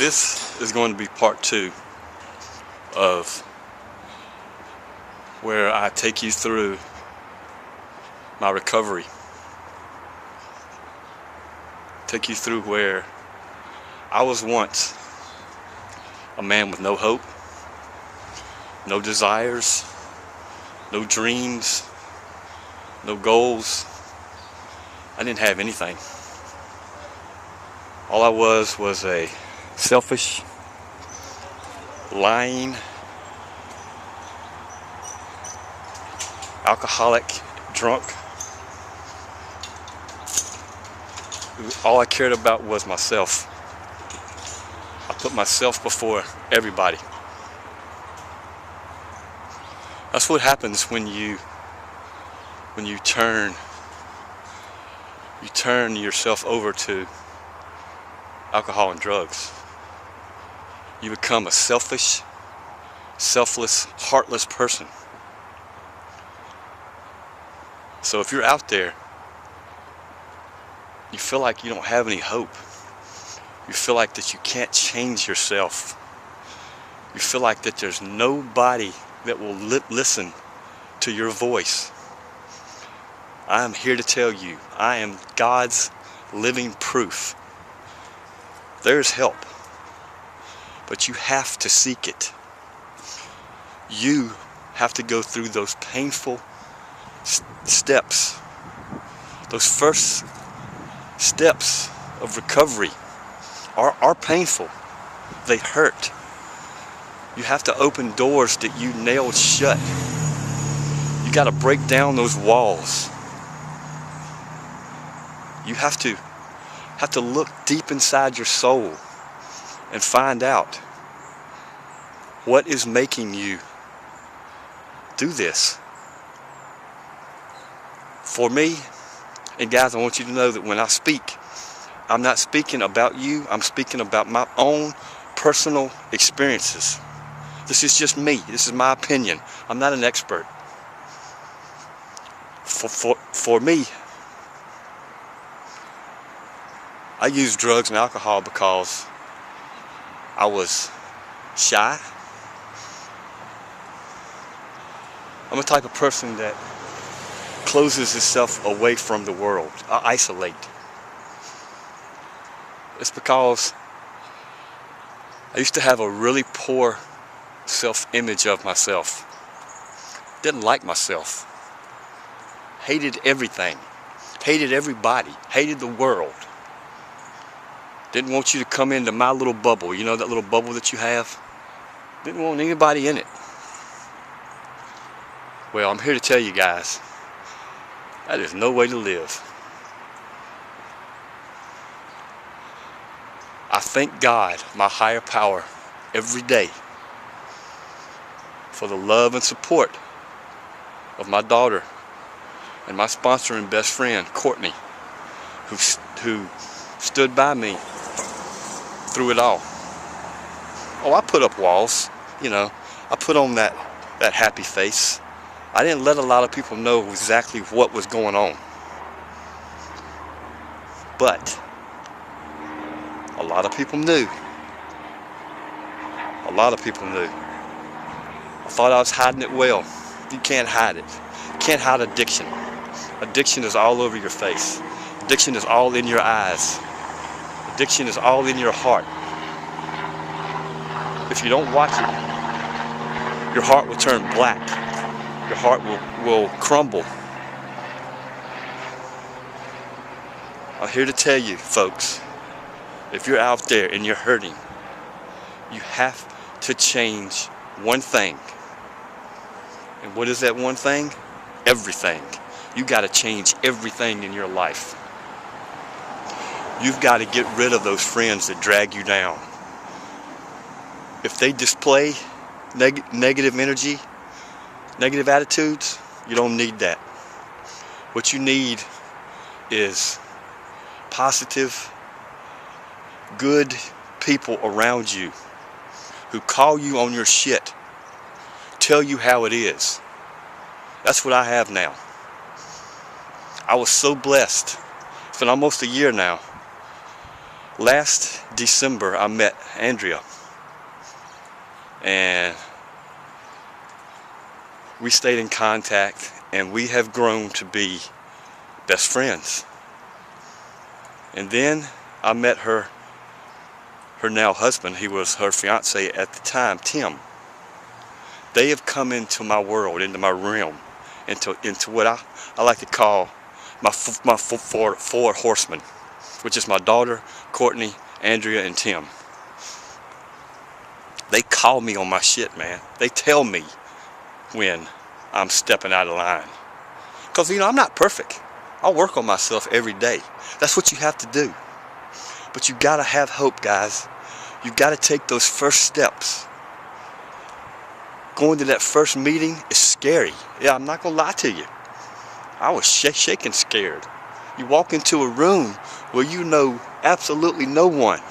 This is going to be part 2 of where I take you through my recovery. Take you through where I was once a man with no hope, no desires, no dreams, no goals. I didn't have anything. All I was a selfish, lying, alcoholic, drunk. All I cared about was myself. I put myself before everybody. That's what happens when you turn yourself over to alcohol and drugs. You become a selfish, selfless, heartless person. So if you're out there, you feel like you don't have any hope. You feel like that you can't change yourself. You feel like that there's nobody that will listen to your voice. I am here to tell you, I am God's living proof. There's help, but you have to seek it. You have to go through those painful steps. Those first steps of recovery are painful. They hurt. You have to open doors that you nailed shut. You got to break down those walls. You have to look deep inside your soul and find out what is making you do this. For me, and guys, I want you to know that when I speak, I'm not speaking about you. I'm speaking about my own personal experiences. This is just me. This is my opinion. I'm not an expert. For me, I used drugs and alcohol because I was shy. I'm a type of person that closes himself away from the world. I isolate. It's because I used to have a really poor self-image of myself. Didn't like myself. Hated everything. Hated everybody. Hated the world. Didn't want you to come into my little bubble. You know that little bubble that you have? Didn't want anybody in it. Well, I'm here to tell you guys, that is no way to live. I thank God, my higher power, every day for the love and support of my daughter and my sponsor and best friend, Courtney, who stood by me through it all. Oh, I put up walls, you know. I put on that happy face. I didn't let a lot of people know exactly what was going on. But a lot of people knew. A lot of people knew. I thought I was hiding it well. You can't hide it. You can't hide addiction. Addiction is all over your face. Addiction is all in your eyes. Addiction is all in your heart. If you don't watch it, your heart will turn black. Your heart will crumble. I'm here to tell you, folks, if you're out there and you're hurting, you have to change one thing. And what is that one thing? Everything. You got to change everything in your life. You've got to get rid of those friends that drag you down. If they display negative energy, negative attitudes, you don't need that. What you need is positive, good people around you who call you on your shit, tell you how it is. That's what I have now. I was so blessed. It's been almost a year now. Last December, I met Andrea, and we stayed in contact, and we have grown to be best friends. And then I met her now husband. He was her fiance at the time, Tim. They have come into my world, into my realm, into what I like to call my four horsemen, which is my daughter, Courtney, Andrea, and Tim. They call me on my shit, man. They tell me when I'm stepping out of line. Because, you know, I'm not perfect. I work on myself every day. That's what you have to do. But you gotta have hope, guys. You gotta take those first steps. Going to that first meeting is scary. Yeah, I'm not gonna lie to you. I was shaking scared. You walk into a room where you know absolutely no one.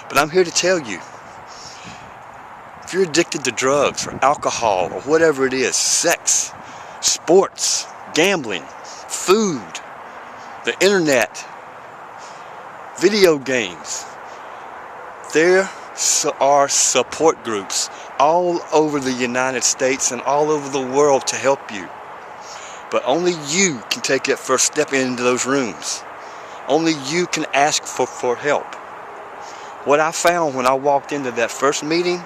But I'm here to tell you, if you're addicted to drugs or alcohol or whatever it is, sex, sports, gambling, food, the internet, video games, there are support groups all over the United States and all over the world to help you. But only you can take that first step into those rooms. Only you can ask for help. What I found when I walked into that first meeting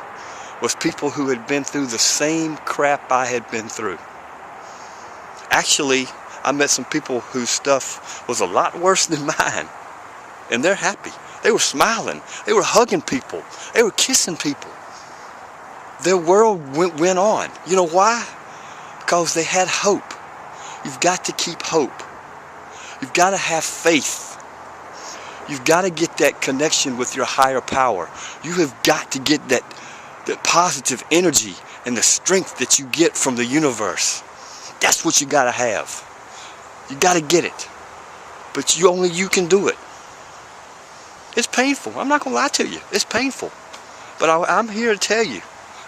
was people who had been through the same crap I had been through. Actually, I met some people whose stuff was a lot worse than mine. And they're happy. They were smiling. They were hugging people. They were kissing people. Their world went on. You know why? Because they had hope. You've got to keep hope. You've got to have faith. You've got to get that connection with your higher power. You have got to get that positive energy and the strength that you get from the universe. That's what you got to have. You got to get it. But only you can do it. It's painful. I'm not going to lie to you. It's painful. But I'm here to tell you.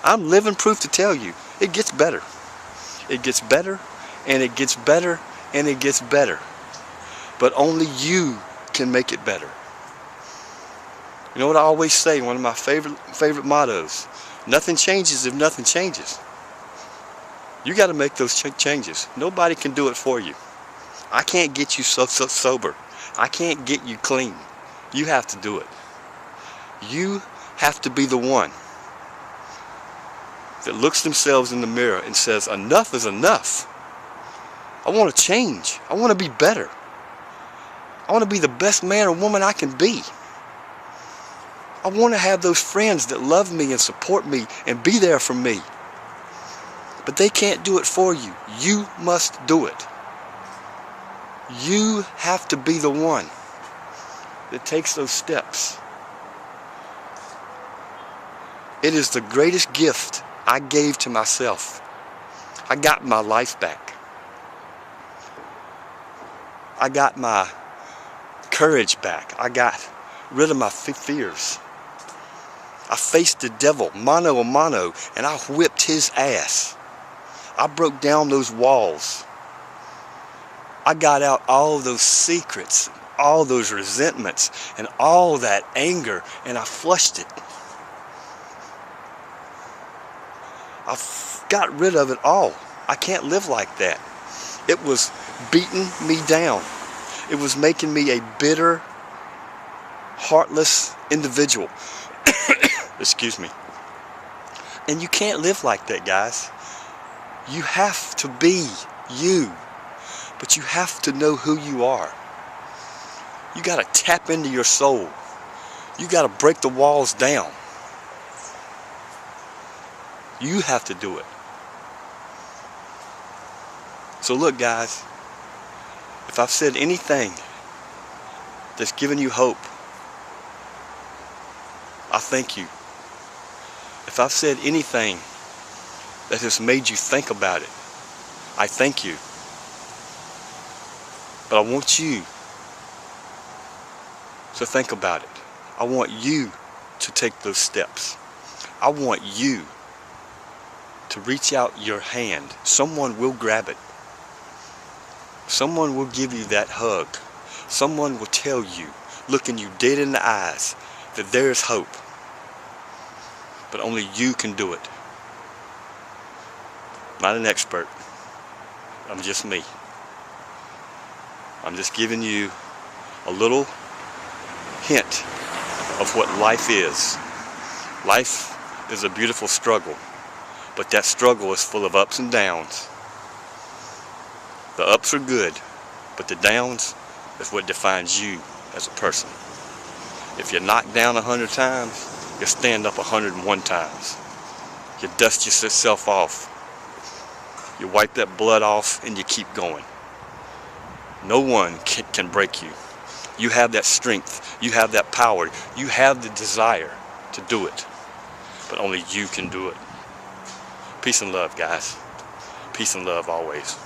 I'm living proof to tell you. It gets better. It gets better, and it gets better, and it gets better. But only you can make it better. You know what I always say, one of my favorite mottos, nothing changes if nothing changes. You got to make those changes. Nobody can do it for you. I can't get you so sober. I can't get you clean. You have to do it. You have to be the one that looks themselves in the mirror and says, enough is enough. I want to change. I want to be better. I want to be the best man or woman I can be. I want to have those friends that love me and support me and be there for me. But they can't do it for you. You must do it. You have to be the one that takes those steps. It is the greatest gift I gave to myself. I got my life back. I got my courage back. I got rid of my fears. I faced the devil mano a mano, and I whipped his ass. I broke down those walls. I got out all those secrets, all those resentments, and all that anger, and I flushed it. I got rid of it all. I can't live like that. It was beating me down. It was making me a bitter, heartless individual. Excuse me. And you can't live like that, guys. You have to be you. But you have to know who you are. You got to tap into your soul. You got to break the walls down. You have to do it. So look, guys, if I've said anything that's given you hope, I thank you. If I've said anything that has made you think about it, I thank you. But I want you to think about it. I want you to take those steps. I want you to reach out your hand. Someone will grab it. Someone will give you that hug. Someone will tell you looking you dead in the eyes that there is hope. But only you can do it. Not an expert. I'm just me. I'm just giving you a little hint of what life is. Life is a beautiful struggle, but that struggle is full of ups and downs. The ups are good, but the downs is what defines you as a person. If you're knocked down 100 times, you stand up 101 times. You dust yourself off. You wipe that blood off and you keep going. No one can break you. You have that strength. You have that power. You have the desire to do it. But only you can do it. Peace and love, guys. Peace and love always.